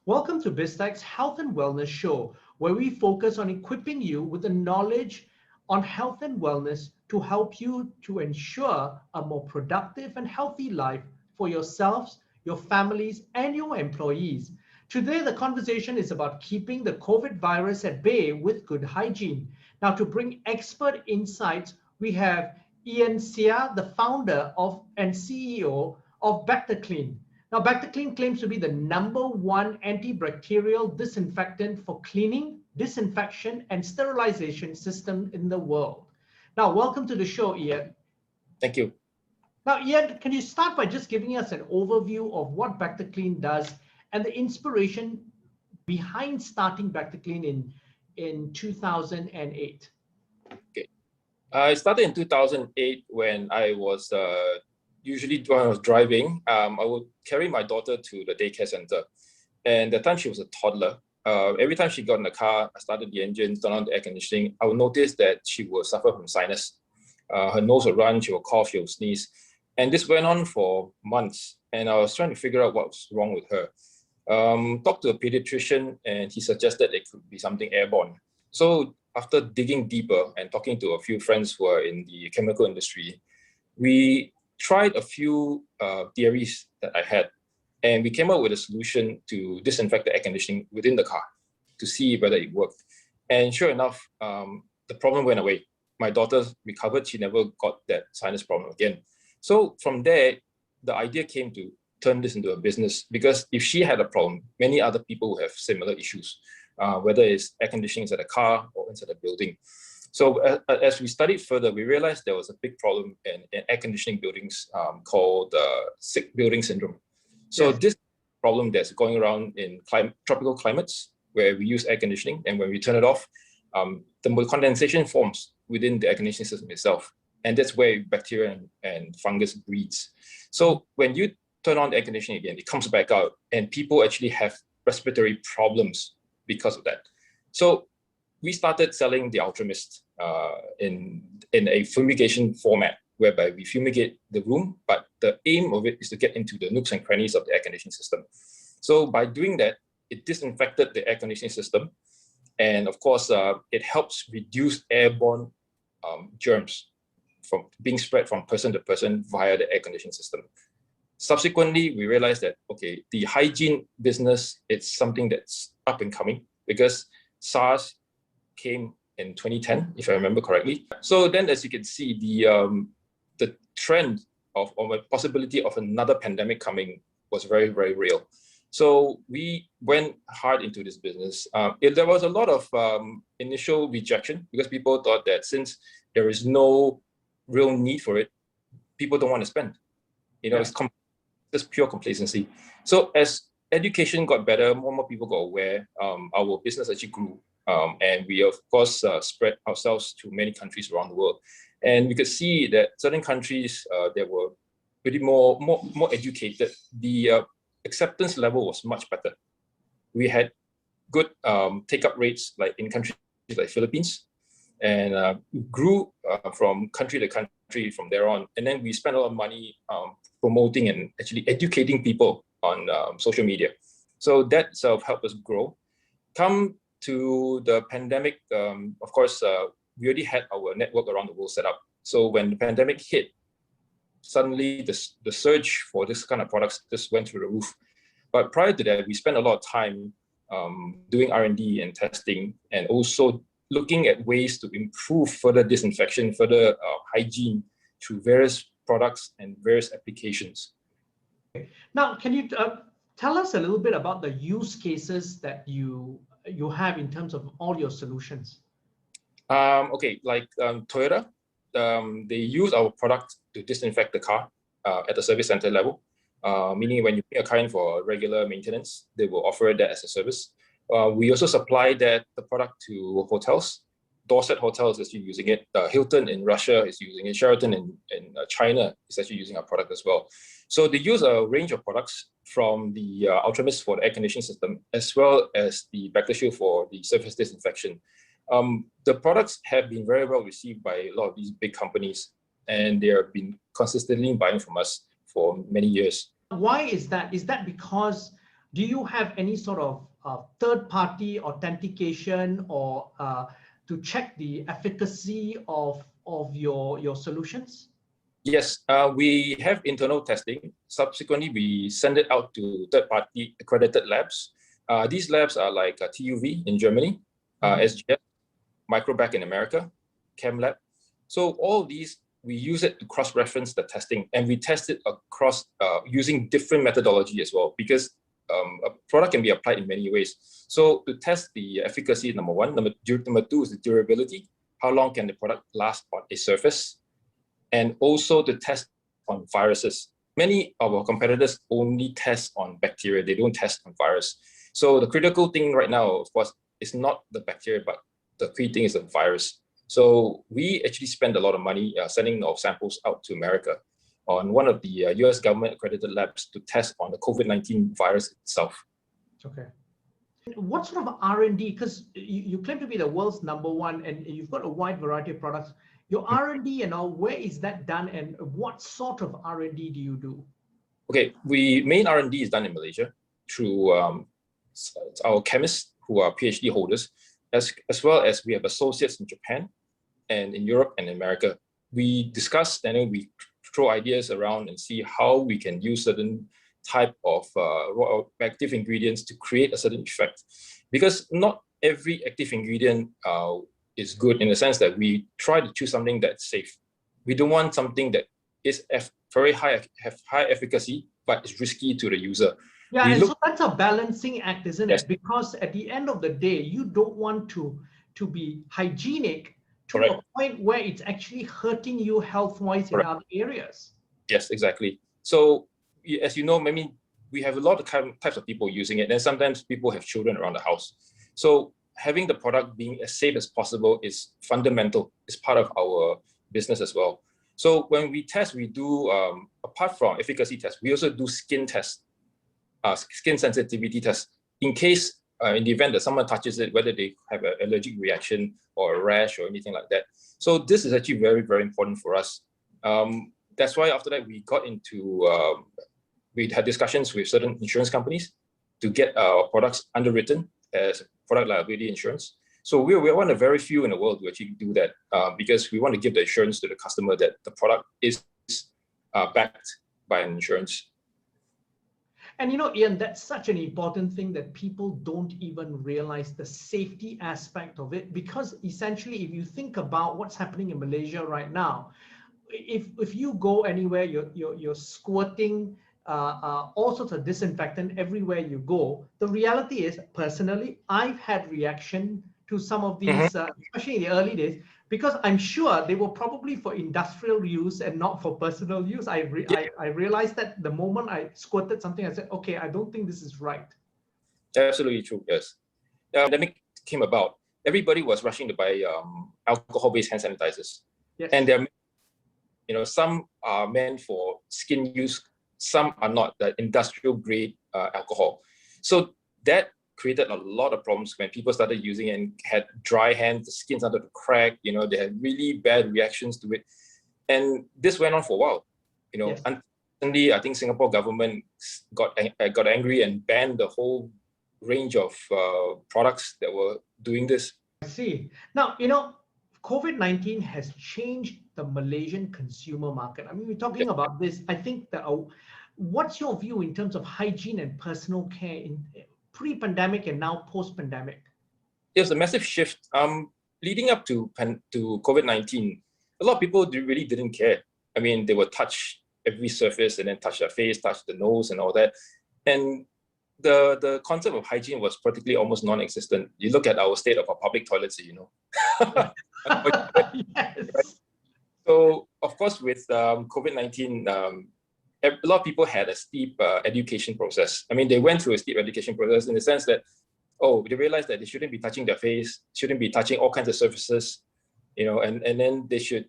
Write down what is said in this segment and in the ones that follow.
Welcome to Biztech's Health and Wellness Show, where we focus on equipping you with the knowledge on health and wellness to help you to ensure a more productive and healthy life for yourselves, your families, and your employees. Today, the conversation is about keeping the COVID virus at bay with good hygiene. Now, to bring expert insights, we have Ian Sia, the founder of and CEO of Bactakleen. Now, Bactakleen claims to be the #1 antibacterial disinfectant for cleaning, disinfection, and sterilization system in the world. Now, welcome to the show, Ian. Thank you. Now, Ian, can you start by just giving us an overview of what Bactakleen does and the inspiration behind starting Bactakleen in 2008? Okay. I started in 2008 when I was usually when I was driving. I would carry my daughter to the daycare center, and at the time she was a toddler. Every time she got in the car, I started the engine, turned on the air conditioning, I would notice that she would suffer from sinus. Her nose would run, she would cough, she would sneeze. And this went on for months, and I was trying to figure out what was wrong with her. Talked to a pediatrician, and he suggested it could be something airborne. So after digging deeper and talking to a few friends who are in the chemical industry, we tried a few theories that I had, and we came up with a solution to disinfect the air conditioning within the car to see whether it worked. And sure enough, the problem went away. My daughter recovered. She never got that sinus problem again. So from there, the idea came to turn this into a business, because if she had a problem, many other people will have similar issues, whether it's air conditioning inside a car or inside a building. So as we studied further, we realized there was a big problem in air conditioning buildings called sick building syndrome. So this problem that's going around in tropical climates where we use air conditioning, and when we turn it off, the condensation forms within the air conditioning system itself. And that's where bacteria and fungus breeds. So when you turn on the air conditioning again, it comes back out, and people actually have respiratory problems because of that. So we started selling the Ultra Mist in a fumigation format, whereby we fumigate the room, but the aim of it is to get into the nooks and crannies of the air conditioning system. So by doing that, it disinfected the air conditioning system. And of course, it helps reduce airborne germs from being spread from person to person via the air conditioning system. Subsequently, we realized that, okay, the hygiene business, it's something that's up and coming, because SARS came in 2010, if I remember correctly. So then, as you can see, the trend of a possibility of another pandemic coming was very, very real. So we went hard into this business. There was a lot of initial rejection, because people thought that since there is no real need for it, people don't want to spend. It's just pure complacency. So as education got better, more and more people got aware, our business actually grew. And we, of course, spread ourselves to many countries around the world. And we could see that certain countries that were pretty more educated, the acceptance level was much better. We had good take-up rates, like in countries like Philippines, and grew from country to country from there on. And then we spent a lot of money promoting and actually educating people on social media. So that sort of helped us grow. Come to the pandemic, of course, we already had our network around the world set up. So when the pandemic hit, suddenly the surge for this kind of products just went through the roof. But prior to that, we spent a lot of time doing R&D and testing, and also looking at ways to improve further disinfection, further hygiene through various products and various applications. Now, can you tell us a little bit about the use cases that you have in terms of all your solutions? Okay, like Toyota, they use our product to disinfect the car at the service center level, meaning when you bring a car in for regular maintenance, they will offer that as a service. We also supply the product to hotels. Dorset Hotels is actually using it. Hilton in Russia is using it. Sheraton in China is actually using our product as well. So they use a range of products, from the Ultra Mist for the air conditioning system, as well as the Bactashield for the surface disinfection. The products have been very well received by a lot of these big companies, and they have been consistently buying from us for many years. Why is that? Is that because Do you have any sort of third-party authentication or to check the efficacy of your solutions? Yes, we have internal testing. Subsequently, we send it out to third-party accredited labs. These labs are like TUV in Germany, SGS, Microbac in America, ChemLab. So all these, we use it to cross-reference the testing, and we test it across using different methodology as well, because a product can be applied in many ways. So to test the efficacy, number one. Number two is the durability. How long can the product last on a surface? And also to test on viruses. Many of our competitors only test on bacteria. They don't test on virus. So the critical thing right now, of course, is not the bacteria, but the key thing is the virus. So we actually spend a lot of money sending our samples out to America on one of the US government accredited labs to test on the COVID-19 virus itself. Okay. What sort of R&D, because you claim to be the world's #1 and you've got a wide variety of products. Your R&D and all, where is that done and what sort of R&D do you do? Okay, main R&D is done in Malaysia through our chemists who are PhD holders, as well as we have associates in Japan and in Europe and America. We discuss and then we throw ideas around and see how we can use certain type of active ingredients to create a certain effect. Because not every active ingredient is good, in the sense that we try to choose something that's safe. We don't want something that is very have high efficacy, but is risky to the user. Yeah, and so that's a balancing act, isn't it? Because at the end of the day, you don't want to be hygienic to a point where it's actually hurting you health-wise in other areas. Yes, exactly. So as you know, I mean, we have a lot of types of people using it, and sometimes people have children around the house. So having the product being as safe as possible is fundamental. It's part of our business as well. So when we test, we do, apart from efficacy tests, we also do skin tests, skin sensitivity tests, in case, in the event that someone touches it, whether they have an allergic reaction or a rash or anything like that. So this is actually very, very important for us. That's why after that, we got into, we had discussions with certain insurance companies to get our products underwritten as product liability insurance. So we're one of the very few in the world who actually do that, because we want to give the assurance to the customer that the product is backed by an insurance. And you know, Ian, that's such an important thing that people don't even realize the safety aspect of it, because essentially, if you think about what's happening in Malaysia right now, if you go anywhere, you're squirting all sorts of disinfectant everywhere you go. The reality is, personally, I've had reaction to some of these, especially in the early days, because I'm sure they were probably for industrial use and not for personal use. I realized that the moment I squirted something, I said, okay, I don't think this is right. Absolutely true, yes. The pandemic came about, everybody was rushing to buy alcohol-based hand sanitizers. Yes. And they're, you know, some are meant for skin use, some are not, the industrial grade alcohol. So that created a lot of problems when people started using it and had dry hands, the skin started to crack, you know, they had really bad reactions to it. And this went on for a while, you know. Yes. Unfortunately, I think Singapore government got angry and banned the whole range of products that were doing this. I see. Now, you know, COVID-19 has changed the Malaysian consumer market. I mean, we're talking about this. I think that what's your view in terms of hygiene and personal care in pre-pandemic and now post-pandemic? There's a massive shift. Leading up to COVID-19, a lot of people really didn't care. I mean, they would touch every surface and then touch their face, touch the nose and all that. And the concept of hygiene was practically almost non-existent. You look at our state of our public toilets, you know. Yes. So, of course, with COVID-19, a lot of people had a steep education process. I mean, they went through a steep education process in the sense that, they realized that they shouldn't be touching their face, shouldn't be touching all kinds of surfaces, you know, and then they should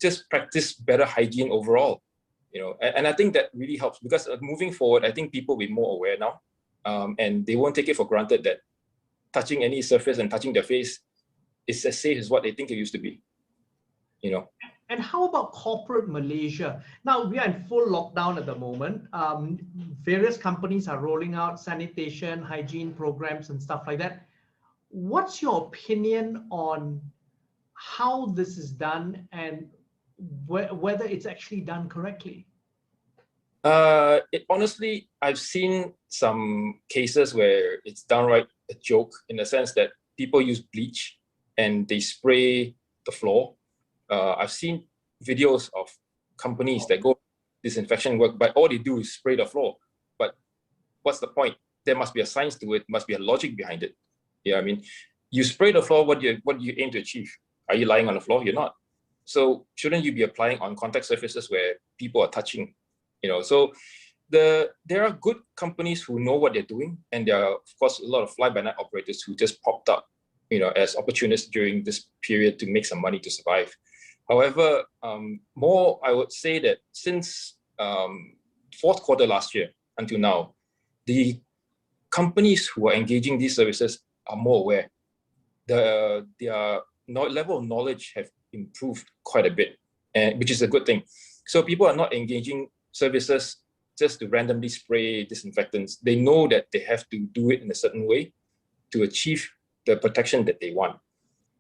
just practice better hygiene overall, you know. And I think that really helps, because moving forward, I think people will be more aware now, and they won't take it for granted that touching any surface and touching their face is as safe as what they think it used to be, you know. And how about corporate Malaysia? Now, we are in full lockdown at the moment. Various companies are rolling out sanitation, hygiene programs and stuff like that. What's your opinion on how this is done and whether it's actually done correctly? Honestly, I've seen some cases where it's downright a joke in the sense that people use bleach and they spray the floor. I've seen videos of companies that go disinfection work, but all they do is spray the floor. But what's the point? There must be a science to it, must be a logic behind it. Yeah, I mean, you spray the floor, what do you aim to achieve? Are you lying on the floor? You're not. So shouldn't you be applying on contact surfaces where people are touching? So there are good companies who know what they're doing, and there are, of course, a lot of fly-by-night operators who just popped up, as opportunists during this period to make some money to survive. However, more I would say that since fourth quarter last year until now, the companies who are engaging these services are more aware. Their level of knowledge have improved quite a bit, which is a good thing. So people are not engaging services just to randomly spray disinfectants. They know that they have to do it in a certain way to achieve the protection that they want.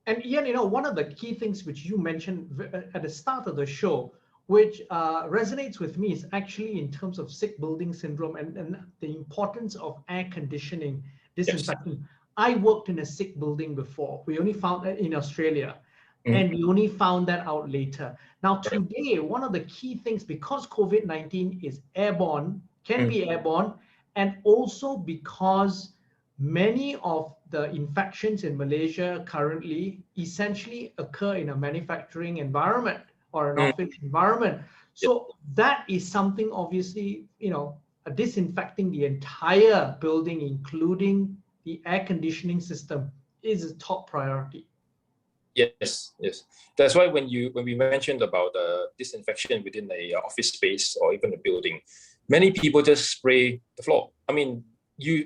And Ian, one of the key things which you mentioned at the start of the show, which resonates with me, is actually in terms of sick building syndrome and the importance of air conditioning, disinfecting. Yes. I worked in a sick building before. We only found that in Australia. And we only found that out later. Now, today, one of the key things, because COVID-19 is airborne, can be airborne, and also because many of the infections in Malaysia currently essentially occur in a manufacturing environment or an office environment. So that is something, obviously, disinfecting the entire building, including the air conditioning system, is a top priority. Yes. That's why when we mentioned about disinfection within the office space or even a building, many people just spray the floor. I mean,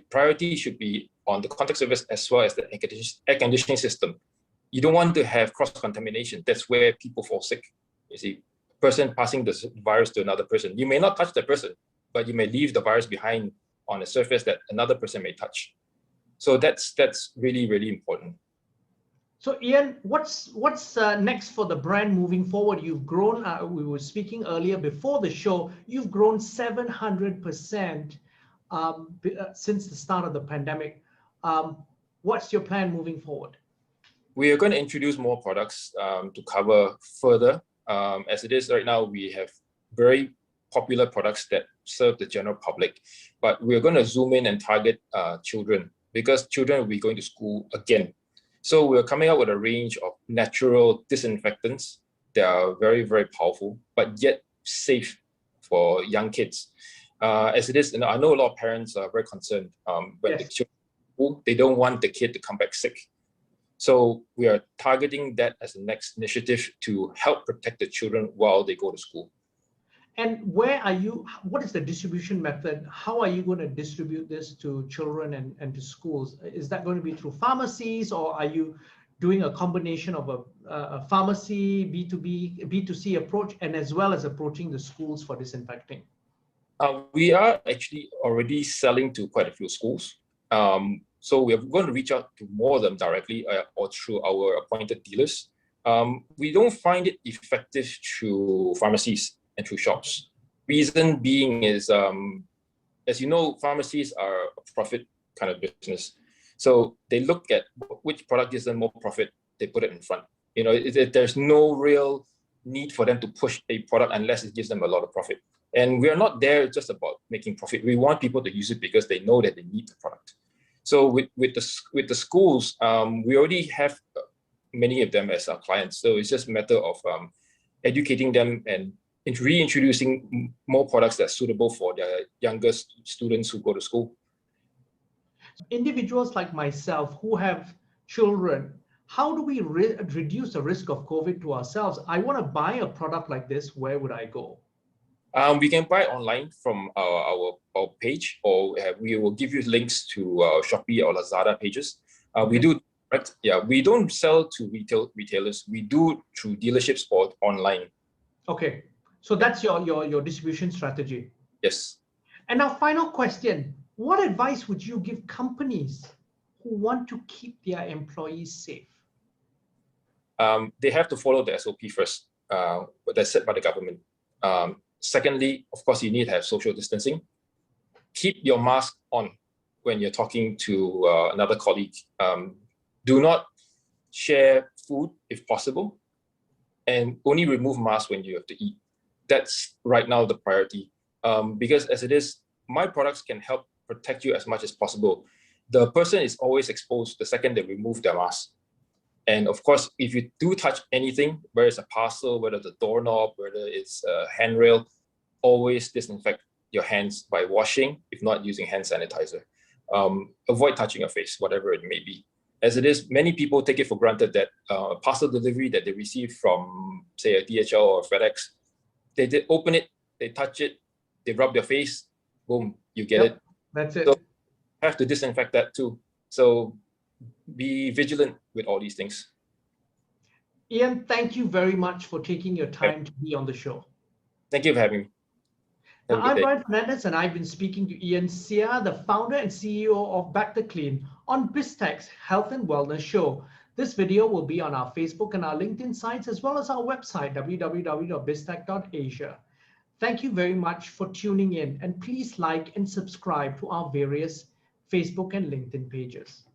priority should be on the contact surface as well as the air conditioning system. You don't want to have cross-contamination. That's where people fall sick. You see, person passing the virus to another person. You may not touch the person, but you may leave the virus behind on a surface that another person may touch. So that's really, really important. So Ian, what's next for the brand moving forward? You've grown, we were speaking earlier before the show, you've grown 700% since the start of the pandemic. What's your plan moving forward? We are going to introduce more products to cover further. As it is right now, we have very popular products that serve the general public, but we're going to zoom in and target children, because children will be going to school again. So we're coming out with a range of natural disinfectants that are very, very powerful, but yet safe for young kids. As it is, I know a lot of parents are very concerned when the children, they don't want the kid to come back sick. So we are targeting that as the next initiative to help protect the children while they go to school. And what is the distribution method? How are you going to distribute this to children and to schools? Is that going to be through pharmacies, or are you doing a combination of a pharmacy, B2B, B2C approach, and as well as approaching the schools for disinfecting? We are actually already selling to quite a few schools. So we are going to reach out to more of them directly or through our appointed dealers. We don't find it effective through pharmacies and through shops. Reason being is, as you know, pharmacies are a profit kind of business. So they look at which product gives them more profit, they put it in front. There's no real need for them to push a product unless it gives them a lot of profit. And we are not there just about making profit. We want people to use it because they know that they need the product. So with the schools, we already have many of them as our clients. So it's just a matter of educating them and reintroducing more products that are suitable for their youngest students who go to school. Individuals like myself who have children, how do we reduce the risk of COVID to ourselves? I want to buy a product like this. Where would I go? We can buy online from our page, or we will give you links to Shopee or Lazada pages. We don't sell to retailers. We do through dealerships or online. Okay. So that's your distribution strategy. Yes. And our final question, what advice would you give companies who want to keep their employees safe? They have to follow the SOP first, that's set by the government. Secondly, of course, you need to have social distancing. Keep your mask on when you're talking to another colleague. Do not share food if possible, and only remove masks when you have to eat. That's right now the priority. Because as it is, my products can help protect you as much as possible. The person is always exposed the second they remove their mask. And of course, if you do touch anything, whether it's a parcel, whether it's a doorknob, whether it's a handrail, always disinfect your hands by washing, if not using hand sanitizer. Avoid touching your face, whatever it may be. As it is, many people take it for granted that a parcel delivery that they receive from, say, a DHL or a FedEx, they open it, they touch it, they rub their face, boom, you get it. That's it. So have to disinfect that too. So be vigilant with all these things. Ian, thank you very much for taking your time to be on the show. Thank you for having me. Now, I'm Brian Fernandez, and I've been speaking to Ian Seah, the founder and CEO of Bactakleen, on Biztech's Health and Wellness Show. This video will be on our Facebook and our LinkedIn sites, as well as our website, www.biztech.asia. Thank you very much for tuning in, and please like and subscribe to our various Facebook and LinkedIn pages.